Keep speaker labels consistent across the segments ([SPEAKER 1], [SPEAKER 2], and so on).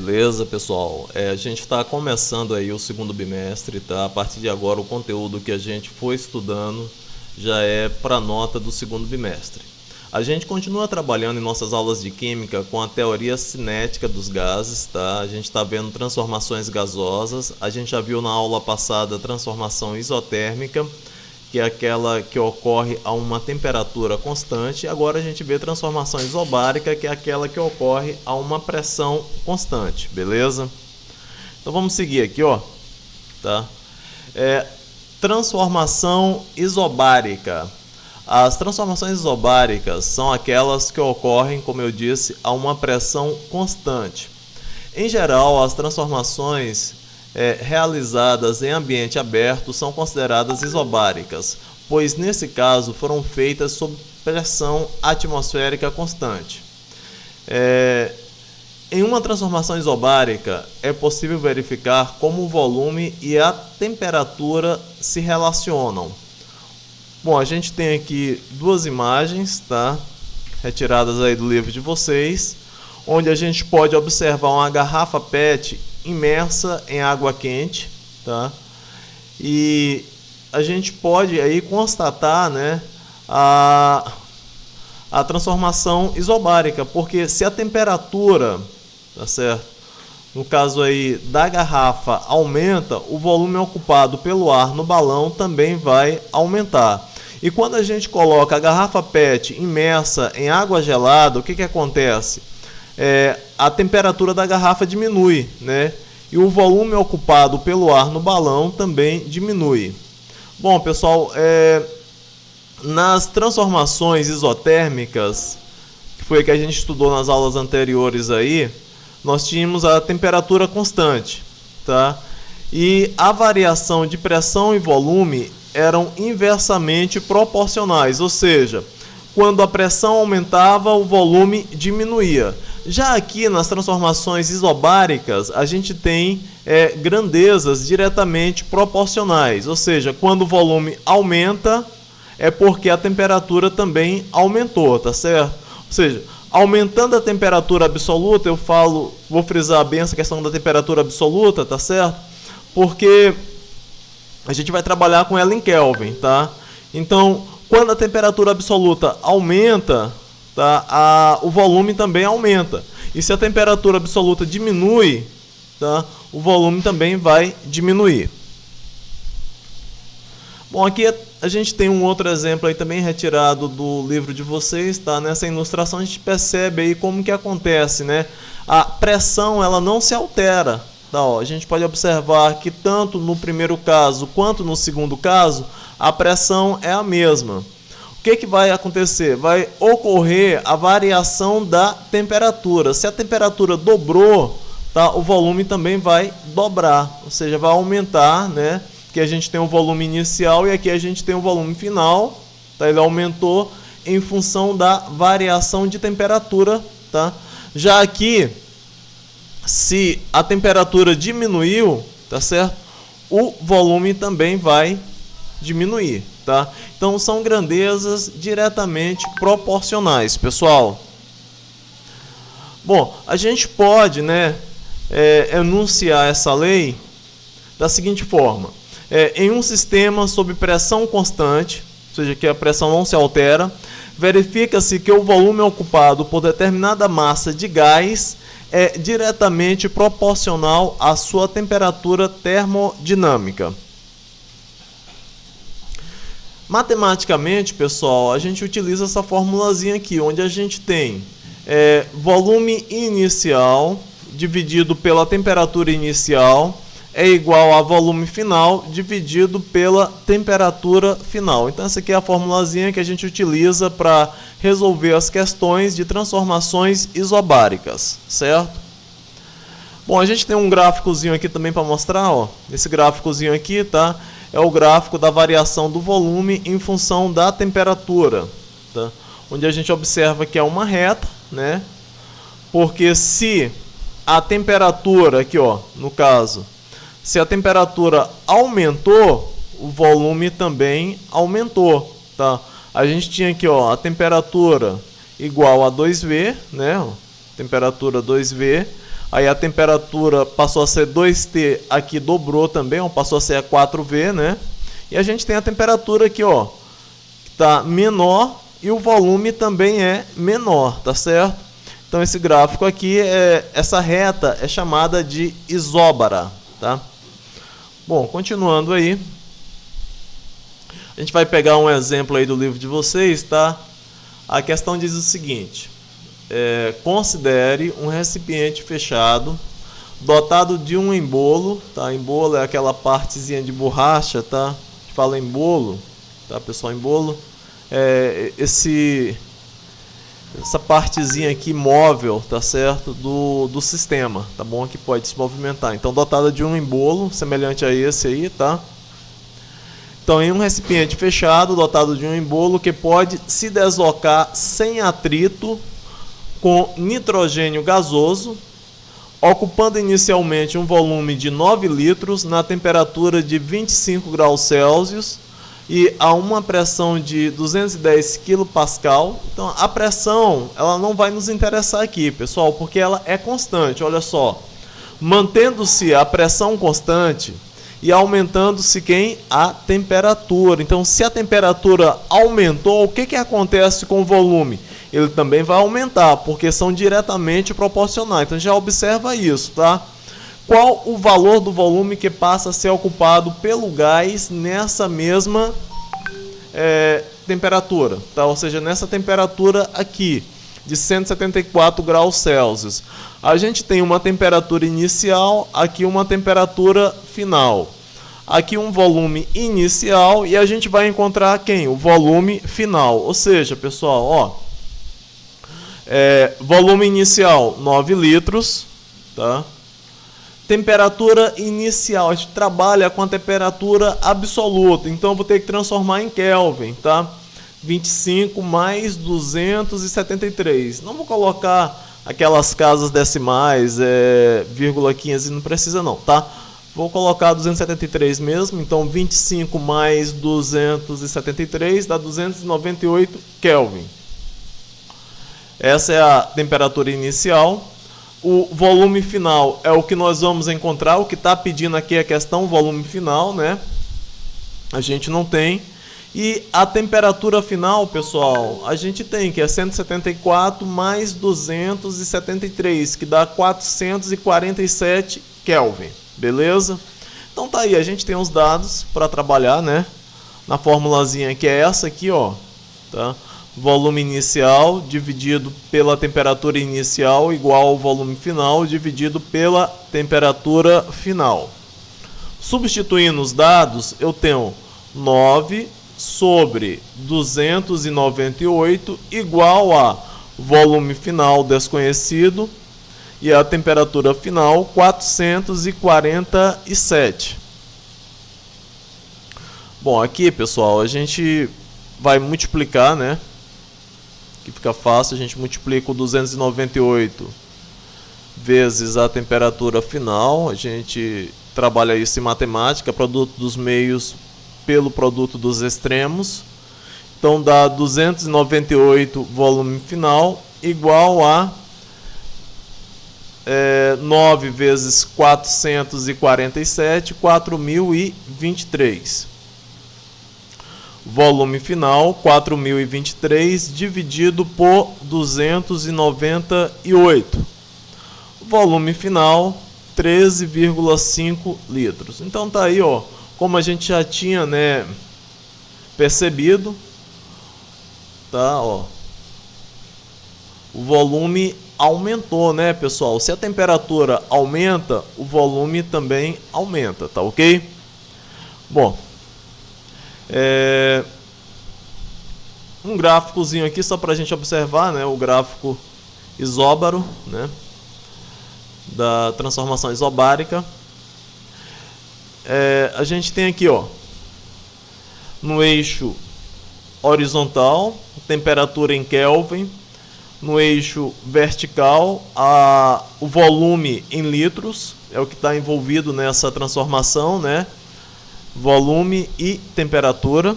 [SPEAKER 1] Beleza, pessoal? A gente está começando aí o segundo bimestre, tá? A partir de agora o conteúdo que a gente for estudando já é para nota do segundo bimestre. A gente continua trabalhando em nossas aulas de química com a teoria cinética dos gases, tá? A gente está vendo transformações gasosas, a gente já viu na aula passada a transformação isotérmica, que é aquela que ocorre a uma temperatura constante. Agora a gente vê transformação isobárica, que é aquela que ocorre a uma pressão constante, beleza? Então vamos seguir aqui, ó, tá? Transformação isobárica. As transformações isobáricas são aquelas que ocorrem, como eu disse, a uma pressão constante. Em geral, as transformações realizadas em ambiente aberto são consideradas isobáricas, pois nesse caso foram feitas sob pressão atmosférica constante. Em uma transformação isobárica é possível verificar como o volume e a temperatura se relacionam. Bom, a gente tem aqui duas imagens, tá? Retiradas aí do livro de vocês, onde a gente pode observar uma garrafa PET imersa em água quente, tá? E a gente pode aí constatar, né, a transformação isobárica, porque se a temperatura, tá certo? No caso aí da garrafa aumenta, o volume ocupado pelo ar no balão também vai aumentar. E quando a gente coloca a garrafa PET imersa em água gelada, o que acontece? A temperatura da garrafa diminui, né? E o volume ocupado pelo ar no balão também diminui. Bom, pessoal, nas transformações isotérmicas, que foi que a gente estudou nas aulas anteriores aí, nós tínhamos a temperatura constante, tá? E a variação de pressão e volume eram inversamente proporcionais, ou seja, quando a pressão aumentava, o volume diminuía. Já aqui nas transformações isobáricas, a gente tem grandezas diretamente proporcionais, ou seja, quando o volume aumenta, é porque a temperatura também aumentou, tá certo? Ou seja, aumentando a temperatura absoluta, vou frisar bem essa questão da temperatura absoluta, tá certo? Porque a gente vai trabalhar com ela em Kelvin, tá? Então, quando a temperatura absoluta aumenta, tá, o volume também aumenta. E se a temperatura absoluta diminui, tá, o volume também vai diminuir. Bom, aqui a gente tem um outro exemplo aí também retirado do livro de vocês, tá? Nessa ilustração a gente percebe aí como que acontece, né? A pressão, ela não se altera. Tá, ó, a gente pode observar que tanto no primeiro caso quanto no segundo caso, a pressão é a mesma. O que vai acontecer? Vai ocorrer a variação da temperatura. Se a temperatura dobrou, tá, o volume também vai dobrar, ou seja, vai aumentar, né? Que a gente tem o volume inicial e aqui a gente tem o volume final, tá? Ele aumentou em função da variação de temperatura, tá? Já aqui, se a temperatura diminuiu, tá certo? O volume também vai diminuir, tá? Então são grandezas diretamente proporcionais, pessoal. Bom, a gente pode, né, enunciar essa lei da seguinte forma: em um sistema sob pressão constante, ou seja, que a pressão não se altera, verifica-se que o volume ocupado por determinada massa de gás é diretamente proporcional à sua temperatura termodinâmica. Matematicamente, pessoal, a gente utiliza essa formulazinha aqui, onde a gente tem volume inicial dividido pela temperatura inicial é igual a volume final dividido pela temperatura final. Então essa aqui é a formulazinha que a gente utiliza para resolver as questões de transformações isobáricas, certo? Bom, a gente tem um gráficozinho aqui também para mostrar, ó. Esse gráficozinho aqui, tá? É o gráfico da variação do volume em função da temperatura, tá? Onde a gente observa que é uma reta, né? Porque se a temperatura aqui, ó, no caso, se a temperatura aumentou, o volume também aumentou, tá? A gente tinha aqui, ó, a temperatura igual a 2V, né? Temperatura 2V. Aí a temperatura passou a ser 2T, aqui dobrou também, ó, passou a ser a 4V, né? E a gente tem a temperatura aqui, ó, que está menor e o volume também é menor, tá certo? Então esse gráfico aqui, essa reta é chamada de isóbara, tá? Bom, continuando aí, a gente vai pegar um exemplo aí do livro de vocês, tá? A questão diz o seguinte: considere um recipiente fechado, dotado de um embolo, tá? Embolo é aquela partezinha de borracha, tá? A gente fala embolo, tá, pessoal? Embolo é essa partezinha aqui móvel, tá certo? Do sistema, tá bom? Que pode se movimentar. Então, dotada de um embolo, semelhante a esse aí, tá? Então, em um recipiente fechado, dotado de um embolo que pode se deslocar sem atrito com nitrogênio gasoso, ocupando inicialmente um volume de 9 litros na temperatura de 25 graus Celsius e a uma pressão de 210 kPa. Então, a pressão, ela não vai nos interessar aqui, pessoal, porque ela é constante. Olha só, mantendo-se a pressão constante e aumentando-se quem? A temperatura. Então, se a temperatura aumentou, o que acontece com o volume? Ele também vai aumentar, porque são diretamente proporcionais. Então, já observa isso, tá? Qual o valor do volume que passa a ser ocupado pelo gás nessa mesma temperatura, tá? Ou seja, nessa temperatura aqui, de 174 graus Celsius. A gente tem uma temperatura inicial, aqui uma temperatura final. Aqui um volume inicial e a gente vai encontrar quem? O volume final. Ou seja, pessoal, ó, volume inicial 9 litros, tá? Temperatura inicial, a gente trabalha com a temperatura absoluta, então eu vou ter que transformar em Kelvin, tá? 25 mais 273. Não vou colocar aquelas casas decimais, vírgula 15, não precisa não, tá? Vou colocar 273 mesmo, então 25 mais 273 dá 298 Kelvin. Essa é a temperatura inicial. O volume final é o que nós vamos encontrar, o que está pedindo aqui a questão, volume final, né? A gente não tem. E a temperatura final, pessoal, a gente tem, que é 174 mais 273, que dá 447 Kelvin, beleza? Então tá aí, a gente tem os dados para trabalhar, né? Na formulazinha que é essa aqui, ó, tá? Volume inicial dividido pela temperatura inicial igual ao volume final dividido pela temperatura final. Substituindo os dados, eu tenho 9 sobre 298 igual a volume final desconhecido e a temperatura final 447. Bom, aqui, pessoal, a gente vai multiplicar, né? Que fica fácil, a gente multiplica o 298 vezes a temperatura final. A gente trabalha isso em matemática, produto dos meios pelo produto dos extremos. Então dá 298 volume final igual a 9 vezes 447, 4023. Volume final 4023 dividido por 298. Volume final 13,5 litros. Então tá aí, ó, como a gente já tinha, né, percebido, tá, ó. O volume aumentou, né, pessoal? Se a temperatura aumenta, o volume também aumenta, tá OK? Bom, um gráficozinho aqui só para a gente observar, né, o gráfico isóbaro, né, da transformação isobárica. A gente tem aqui, ó, no eixo horizontal, temperatura em Kelvin, no eixo vertical, o volume em litros, é o que está envolvido nessa transformação, né? Volume e temperatura.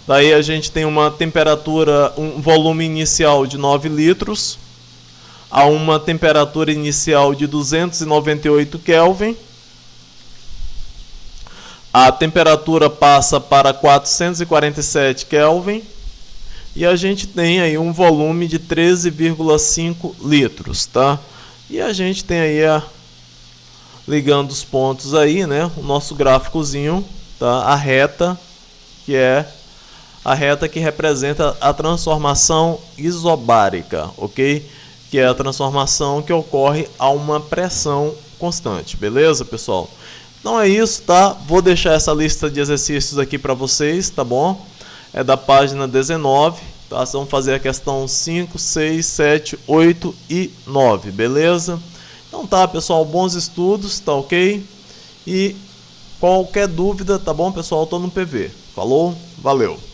[SPEAKER 1] Daí a gente tem uma temperatura, um volume inicial de 9 litros. a uma temperatura inicial de 298 Kelvin. A temperatura passa para 447 Kelvin. E a gente tem aí um volume de 13,5 litros, tá? E a gente tem aí, ligando os pontos aí, né? O nosso gráficozinho, tá? A reta, que é a reta que representa a transformação isobárica, ok? Que é a transformação que ocorre a uma pressão constante, beleza, pessoal? Então é isso, tá? Vou deixar essa lista de exercícios aqui para vocês, tá bom? É da página 19, tá? Vocês vão fazer a questão 5, 6, 7, 8 e 9, beleza? Então tá, pessoal, bons estudos, tá ok? E qualquer dúvida, tá bom, pessoal? Tô no PV. Falou, valeu!